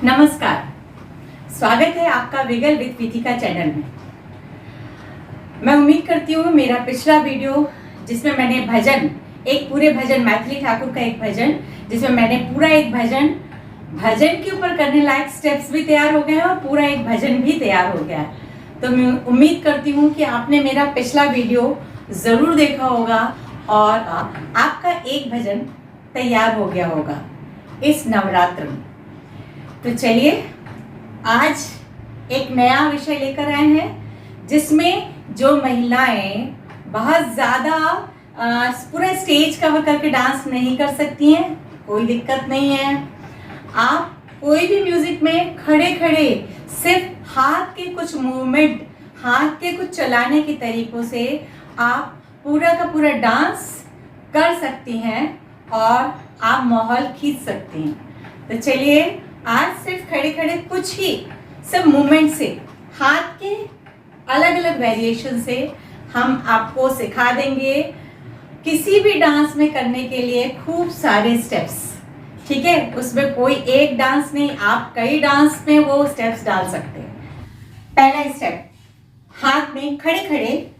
नमस्कार, स्वागत है आपका विगल विद विथिका चैनल में। मैं उम्मीद करती हूँ मेरा पिछला वीडियो जिसमें मैंने भजन, एक पूरे भजन, मैथिली ठाकुर का एक भजन जिसमें मैंने पूरा एक भजन के ऊपर करने लायक स्टेप्स भी तैयार हो गए हैं और पूरा एक भजन भी तैयार हो गया है। तो मैं उम्मीद करती हूँ कि आपने मेरा पिछला वीडियो ज़रूर देखा होगा और आपका एक भजन तैयार हो गया होगा इस नवरात्र में। तो चलिए आज एक नया विषय लेकर आए हैं जिसमें जो महिलाएं बहुत ज़्यादा पूरा स्टेज कवर करके डांस नहीं कर सकती हैं, कोई दिक्कत नहीं है। आप कोई भी म्यूजिक में खड़े खड़े सिर्फ हाथ के कुछ मूवमेंट, हाथ के कुछ चलाने के तरीकों से आप पूरा का पूरा डांस कर सकती हैं और आप माहौल खींच सकती हैं। तो चलिए आज सिर्फ खड़े खड़े कुछ ही सब मूवमेंट से, हाथ के अलग अलग वेरिएशन से हम आपको सिखा देंगे किसी भी डांस में करने के लिए खूब सारे स्टेप्स। ठीक है, उसमें कोई एक डांस नहीं, आप कई डांस में वो स्टेप्स डाल सकते हैं। पहला स्टेप, हाथ में खड़े खड़े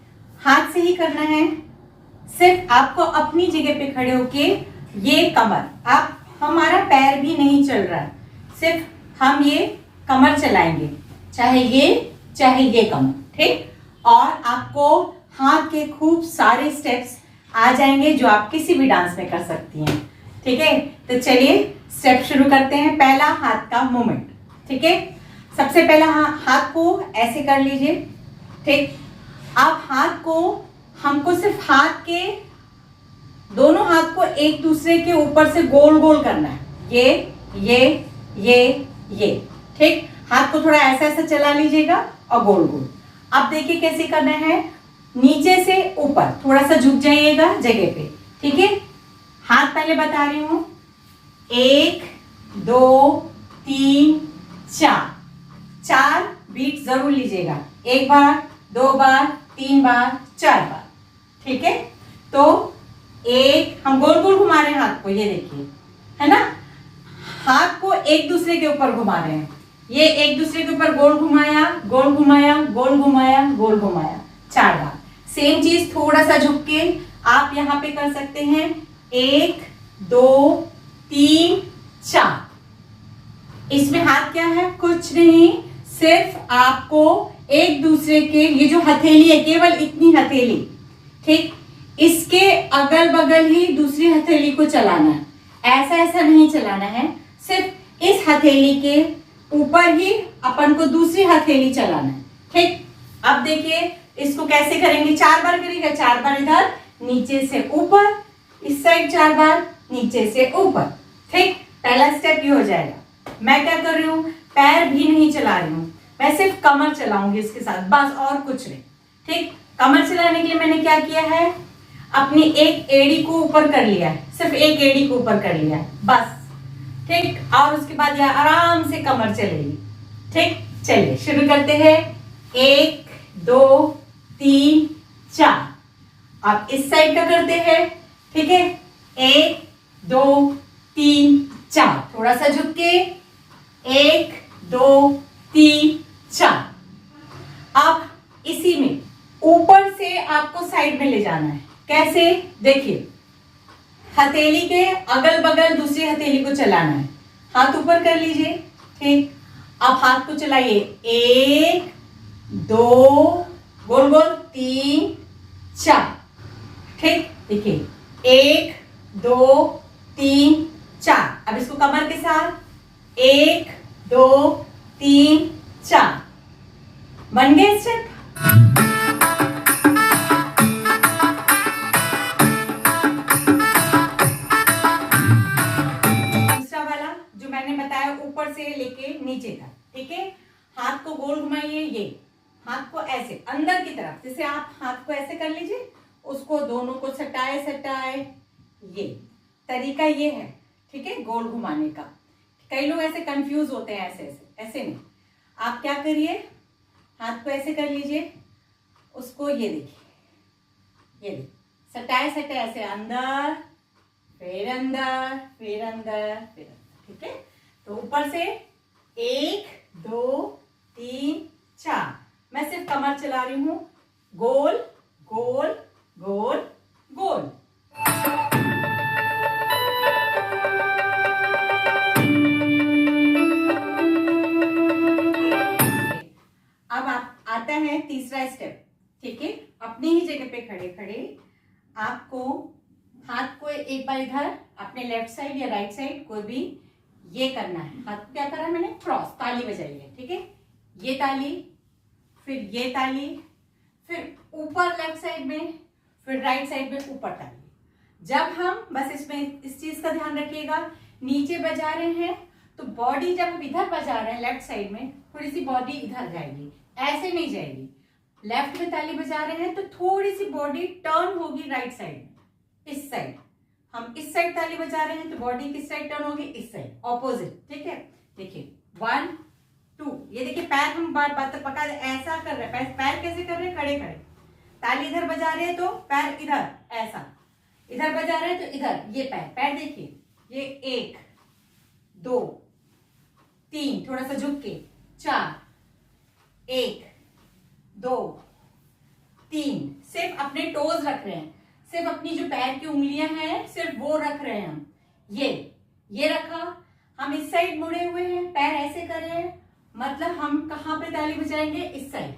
हाथ से ही करना है। सिर्फ आपको अपनी जगह पे खड़े होके ये कमर, आप हमारा पैर भी नहीं चल रहा है, सिर्फ हम ये कमर चलाएंगे, चाहे ये कमर। ठीक, और आपको हाथ के खूब सारे स्टेप्स आ जाएंगे जो आप किसी भी डांस में कर सकती हैं। ठीक है, तो चलिए स्टेप शुरू करते हैं। पहला, हाथ का मूवमेंट। ठीक है, सबसे पहला हाथ को ऐसे कर लीजिए। ठीक, आप हाथ को, हमको सिर्फ हाथ के दोनों हाथ को एक दूसरे के ऊपर से गोल गोल करना है। ये। ठीक, हाथ को थोड़ा ऐसा ऐसा चला लीजिएगा और गोल गोल। अब देखिए कैसे करना है, नीचे से ऊपर थोड़ा सा झुक जाइएगा जगह पे। ठीक है, हाथ पहले बता रही हूं, 1 2 3 4 बीट जरूर लीजिएगा। 1 बार, 2 बार, 3 बार, 4 बार। ठीक है, तो एक हम गोल गोल घुमा रहे हैं हाथ को, ये देखिए, है ना, हाथ को एक दूसरे के ऊपर घुमा रहे हैं। ये एक दूसरे के ऊपर गोल घुमाया, गोल घुमाया, गोल घुमाया, गोल घुमाया, 4 बार। सेम चीज थोड़ा सा झुक के आप यहाँ पे कर सकते हैं। 1 2 3 4। इसमें हाथ क्या है, कुछ नहीं, सिर्फ आपको एक दूसरे के, ये जो हथेली है, केवल इतनी हथेली, ठीक, इसके अगल बगल ही दूसरी हथेली को चलाना है। ऐसा ऐसा नहीं चलाना है, सिर्फ इस हथेली के ऊपर ही अपन को दूसरी हथेली चलाना है। ठीक, अब देखिए इसको कैसे करेंगे। 4 बार करिएगा, 4 बार इधर, नीचे से ऊपर, इस साइड 4 बार, नीचे से ऊपर। ठीक, पहला स्टेप ये हो जाएगा। मैं क्या कर रही हूँ, पैर भी नहीं चला रही हूँ, मैं सिर्फ कमर चलाऊंगी इसके साथ, बस, और कुछ नहीं। ठीक, कमर चलाने के लिए मैंने क्या किया है, अपनी एक एड़ी को ऊपर कर लिया है, सिर्फ एक एड़ी को ऊपर कर लिया है, बस। ठीक, और उसके बाद यह आराम से कमर चलेगी। ठीक, चलिए शुरू करते हैं। 1 2 3 4। अब इस साइड का करते हैं। ठीक है, 1 2 3 4, थोड़ा सा झुक के, 1 2 3 4। अब इसी में ऊपर से आपको साइड में ले जाना है। कैसे, देखिए, हथेली के अगल बगल दूसरी हथेली को चलाना है। हाथ ऊपर कर लीजिए। ठीक, अब हाथ को चलाइए, 1 2, गोल गोल, 3 4। ठीक, देखिए, 1 2 3 4। अब इसको कमर के साथ, 1 2 3 4। बन गए स्टेप। ऊपर से लेके नीचे तक। ठीक है, हाथ को गोल घुमाइए, ये हाथ को ऐसे अंदर की तरफ, जैसे आप हाथ को ऐसे कर लीजिए, उसको दोनों को सटाए, ये तरीका ये है। ठीक है, गोल घुमाने का। कई लोग ऐसे कंफ्यूज होते हैं, ऐसे नहीं। आप क्या करिए, हाथ को ऐसे कर लीजिए, उसको ये देखिए, सटाए ऐसे अंदर, फिर अंदर, फिर अंदर, फिर अंदर। ठीक है, तो ऊपर से 1 2 3 4। मैं सिर्फ कमर चला रही हूं, गोल गोल गोल गोल। अब आता है तीसरा स्टेप। ठीक है, अपनी ही जगह पे खड़े खड़े आपको हाथ को एक बार इधर अपने लेफ्ट साइड या राइट साइड कोई भी ये करना है। हाथ को क्या करा है मैंने, क्रॉस, ताली बजाइए। ठीक है, ये ताली, फिर ये ताली, फिर ऊपर लेफ्ट साइड में, फिर राइट साइड में ऊपर ताली। जब हम बस इसमें इस चीज का ध्यान रखिएगा, नीचे बजा रहे हैं तो बॉडी जब हम इधर बजा रहे हैं लेफ्ट साइड में, थोड़ी सी बॉडी इधर जाएगी, ऐसे नहीं जाएगी। लेफ्ट में ताली बजा रहे हैं तो थोड़ी सी बॉडी टर्न होगी राइट साइड में, इस साइड। हम इस साइड ताली बजा रहे हैं तो बॉडी किस साइड टर्न होगी, इस साइड, ऑपोजिट। ठीक है, देखिए 1 2। ये देखिए पैर हम बार बार पका ऐसा कर रहे हैं। पैर कैसे कर रहे हैं, खड़े खड़े। ताली इधर बजा रहे हैं तो पैर इधर ऐसा, इधर बजा रहे हैं तो इधर, ये पैर देखिए, ये 1 2 3, थोड़ा सा झुक के 4 1 2 3। सिर्फ अपने टोज रख रहे हैं, सिर्फ अपनी जो पैर की उंगलियां हैं सिर्फ वो रख रहे हैं हम। ये रखा, हम इस साइड मुड़े हुए हैं, पैर ऐसे कर रहे हैं, मतलब हम कहां पे ताली बजाएंगे, इस साइड।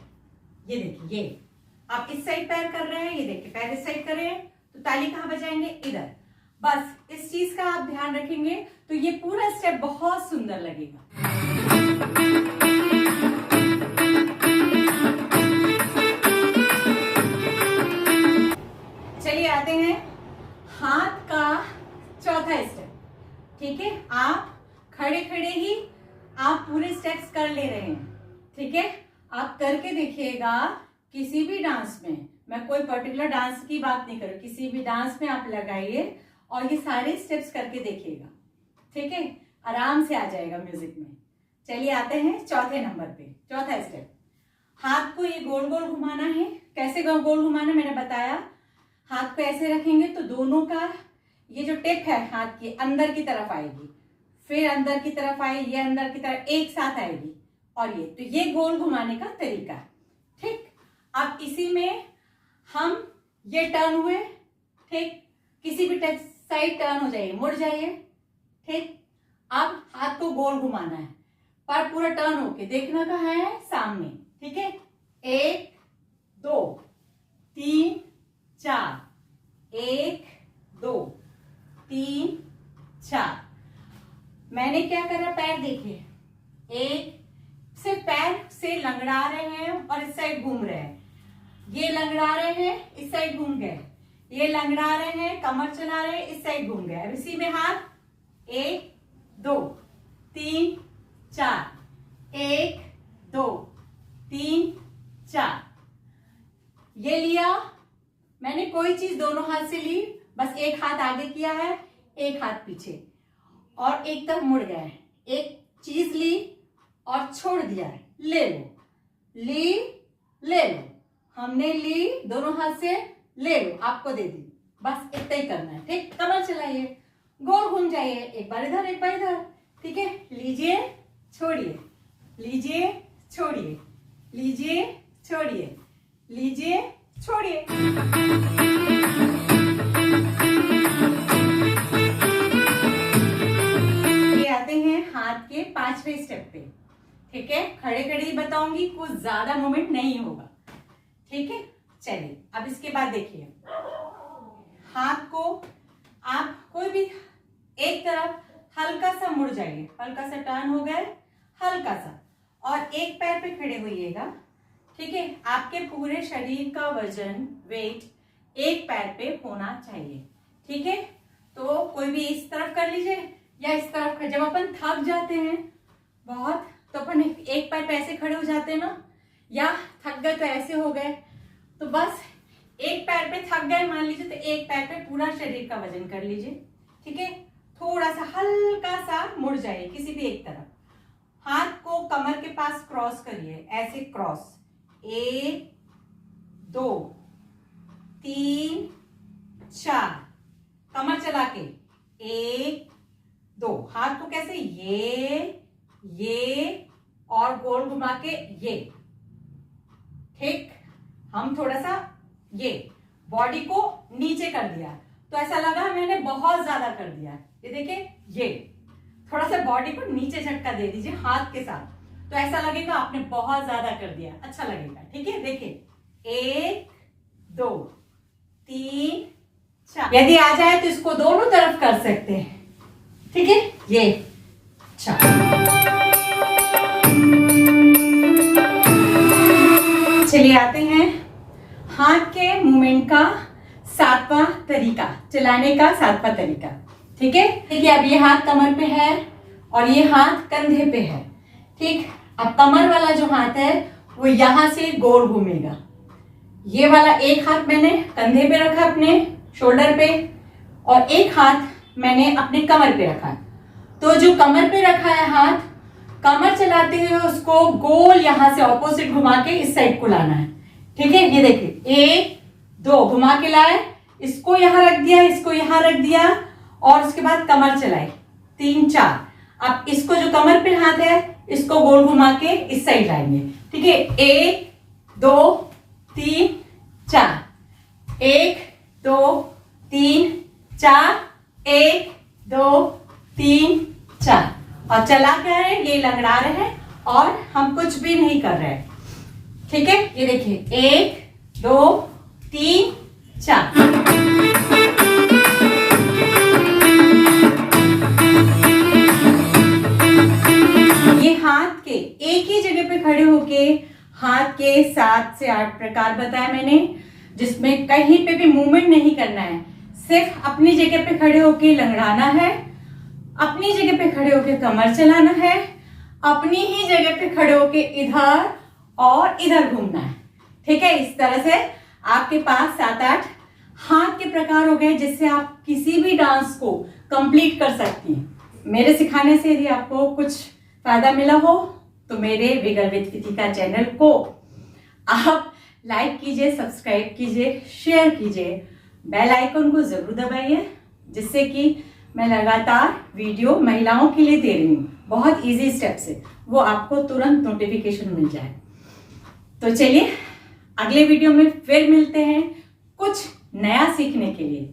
ये देखिए, ये आप इस साइड पैर कर रहे हैं, ये देखिए पैर इस साइड कर रहे हैं, तो ताली कहां बजाएंगे, इधर। बस इस चीज का आप ध्यान रखेंगे तो ये पूरा स्टेप बहुत सुंदर लगेगा। चलिए आते हैं हाथ का चौथा स्टेप। ठीक है, आप खड़े खड़े ही आप पूरे स्टेप्स कर ले रहे हैं। ठीक है, आप करके देखिएगा। किसी भी डांस में, मैं कोई पर्टिकुलर डांस की बात नहीं करूं, किसी भी डांस में आप लगाइए और ये सारे स्टेप्स करके देखिएगा। ठीक है, आराम से आ जाएगा म्यूजिक में। चलिए आते हैं चौथे नंबर पे, चौथा स्टेप। हाथ को ये गोल गोल घुमाना है। कैसे गोल गोल घुमाना मैंने बताया। हाथ को ऐसे रखेंगे तो दोनों का ये जो टिप है हाथ की अंदर की तरफ आएगी, फिर अंदर की तरफ आए, ये अंदर की तरफ एक साथ आएगी, और ये तो ये गोल घुमाने का तरीका। ठीक, अब इसी में हम ये टर्न हुए। ठीक, किसी भी साइड टर्न हो जाइए, मुड़ जाइए। ठीक, अब हाथ को गोल घुमाना है, पर पूरा टर्न होके देखना कहाँ है, सामने। ठीक है, 1 2 3 4, 1 2 3 4। मैंने क्या करा, पैर देखिए, एक सिर्फ पैर से लंगड़ा रहे हैं और इस साइड घूम रहे हैं। ये लंगड़ा रहे हैं, इस साइड घूम गए, ये लंगड़ा रहे हैं, कमर चला रहे हैं, इस साइड घूम गए। अब इसी में हाथ 1 2 3 4, 1 2 3 4। ये लिया मैंने, कोई चीज दोनों हाथ से ली, बस एक हाथ आगे किया है, एक हाथ पीछे, और एक तरफ मुड़ गए। एक चीज ली और छोड़ दिया है, ले लो, ली, ले लो। हमने ली दोनों हाथ से, ले लो, आपको दे दी। बस इतना ही करना है। ठीक, कमर चलाइए, गोल घूम जाइए, एक बार इधर एक बार इधर। ठीक है, लीजिए छोड़िए, लीजिए छोड़िए, लीजिए छोड़िए, लीजिए छोड़िए। ये आते हैं हाथ के 5वें स्टेप पे। ठीक है, खड़े खड़े ही बताऊंगी, कुछ ज्यादा मूवमेंट नहीं होगा। ठीक है, चलिए अब इसके बाद देखिए, हाथ को आप कोई भी एक तरफ हल्का सा मुड़ जाइए, हल्का सा टर्न हो गए, हल्का सा, और एक पैर पे खड़े होइएगा। ठीक है, आपके पूरे शरीर का वजन, वेट एक पैर पे होना चाहिए। ठीक है, तो कोई भी इस तरफ कर लीजिए या इस तरफ। जब अपन थक जाते हैं बहुत तो अपन एक पैर पे ऐसे खड़े हो जाते हैं ना, या थक गए तो ऐसे हो गए, तो बस एक पैर पे थक गए मान लीजिए तो एक पैर पे पूरा शरीर का वजन कर लीजिए। ठीक है, थोड़ा सा हल्का सा मुड़ जाइए किसी भी एक तरफ। हाथ को कमर के पास क्रॉस करिए, ऐसे क्रॉस, 1 2 3 4, कमर चला के 1 2। हाथ को कैसे, ये और गोल घुमा के ये, ठीक। हम थोड़ा सा ये बॉडी को नीचे कर दिया तो ऐसा लगा मैंने बहुत ज्यादा कर दिया। ये देखिए, ये थोड़ा सा बॉडी को नीचे झटका दे दीजिए हाथ के साथ, तो ऐसा लगेगा आपने बहुत ज्यादा कर दिया, अच्छा लगेगा। ठीक है, देखिए 1 2 3 4। यदि आ जाए तो इसको दोनों तरफ कर सकते हैं। ठीक है, ये 4। चलिए आते हैं हाथ के मूवमेंट का 7वां तरीका, चलाने का 7वां तरीका। ठीक है, देखिए अब ये हाथ कमर पे है और ये हाथ कंधे पे है। ठीक, अब कमर वाला जो हाथ है वो यहां से गोल घूमेगा। ये वाला एक हाथ मैंने कंधे पे रखा अपने शोल्डर पे और एक हाथ मैंने अपने कमर पे रखा। तो जो कमर पे रखा है हाथ, कमर चलाते हुए उसको गोल यहां से ऑपोजिट घुमा के इस साइड को लाना है। ठीक है, ये देखिए 1 2 घुमा के लाए, इसको यहां रख दिया, इसको यहां रख दिया और उसके बाद कमर चलाई 3 4। अब इसको जो कमर पे हाथ है इसको गोल घुमा के इस साइड लाएंगे। ठीक है, 1 2 3 4, 1 2 3 4, 1 2 3 4। और चला क्या है, ये लंगड़ा रहे हैं और हम कुछ भी नहीं कर रहे हैं। ठीक है, ये देखिए 1 2 3 4। ये हाथ के एक ही जगह पे खड़े होके हाथ के 7 से 8 प्रकार बताया मैंने, जिसमें कहीं पे भी मूवमेंट नहीं करना है, सिर्फ अपनी जगह पे खड़े होके लंगड़ाना है, अपनी जगह पे खड़े होके कमर चलाना है, अपनी ही जगह पे खड़े होके इधर और इधर घूमना है। ठीक है, इस तरह से आपके पास 7-8 हाथ के प्रकार हो गए जिससे आप किसी भी डांस को कंप्लीट कर सकती हैं। मेरे सिखाने से यदि आपको कुछ फायदा मिला हो तो मेरे विगल विद विथिका चैनल को आप लाइक कीजिए, सब्सक्राइब कीजिए, शेयर कीजिए, बेल आइकन को जरूर दबाइए, जिससे कि मैं लगातार वीडियो महिलाओं के लिए दे रही हूँ बहुत इजी स्टेप से, वो आपको तुरंत नोटिफिकेशन मिल जाए। तो चलिए अगले वीडियो में फिर मिलते हैं कुछ नया सीखने के लिए।